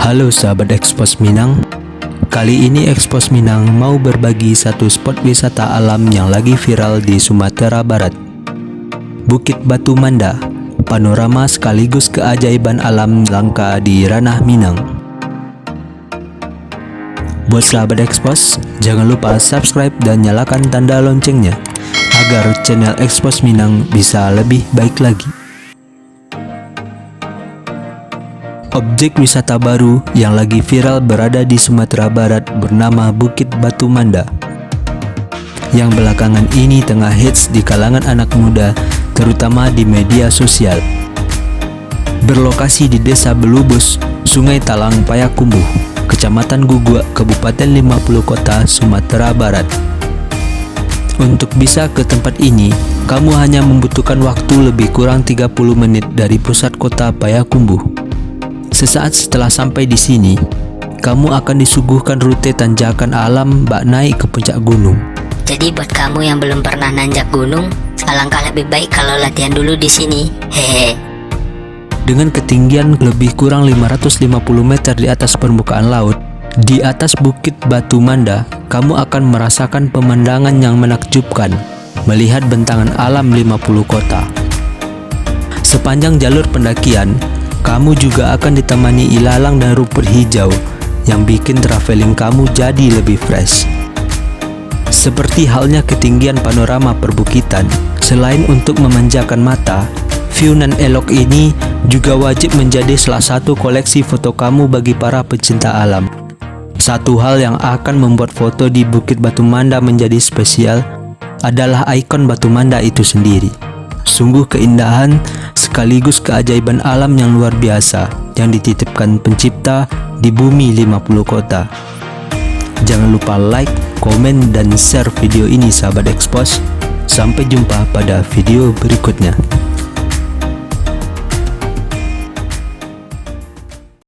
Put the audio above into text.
Halo sahabat Expos Minang. Kali ini Expos Minang mau berbagi satu spot wisata alam yang lagi viral di Sumatera Barat. Bukit Batu Manda, panorama sekaligus keajaiban alam langka di ranah Minang. Buat sahabat Expos, jangan lupa subscribe dan nyalakan tanda loncengnya agar channel Expos Minang bisa lebih baik lagi. Objek wisata baru yang lagi viral berada di Sumatera Barat bernama Bukit Batu Manda, yang belakangan ini tengah hits di kalangan anak muda, terutama di media sosial. Berlokasi di Desa Belubus, Sungai Talang Payakumbuh, Kecamatan Gugua, Kabupaten 50 Kota, Sumatera Barat. Untuk bisa ke tempat ini, kamu hanya membutuhkan waktu lebih kurang 30 menit dari pusat kota Payakumbuh. Sesaat setelah sampai di sini, kamu akan disuguhkan rute tanjakan alam bak naik ke puncak gunung. Jadi buat kamu yang belum pernah nanjak gunung, alangkah lebih baik kalau latihan dulu di sini. Hehe. Dengan ketinggian lebih kurang 550 meter di atas permukaan laut, di atas Bukit Batu Manda, kamu akan merasakan pemandangan yang menakjubkan, melihat bentangan alam 50 kota. Sepanjang jalur pendakian, kamu juga akan ditemani ilalang dan rumput hijau yang bikin traveling kamu jadi lebih fresh. Seperti halnya ketinggian panorama perbukitan, selain untuk memanjakan mata, view nan elok ini juga wajib menjadi salah satu koleksi foto kamu bagi para pecinta alam. Satu hal yang akan membuat foto di Bukit Batu Manda menjadi spesial adalah ikon Batu Manda itu sendiri. Sungguh keindahan sekaligus keajaiban alam yang luar biasa yang dititipkan pencipta di bumi 50 kota. Jangan lupa like, komen, dan share video ini sahabat Expos. Sampai jumpa pada video berikutnya.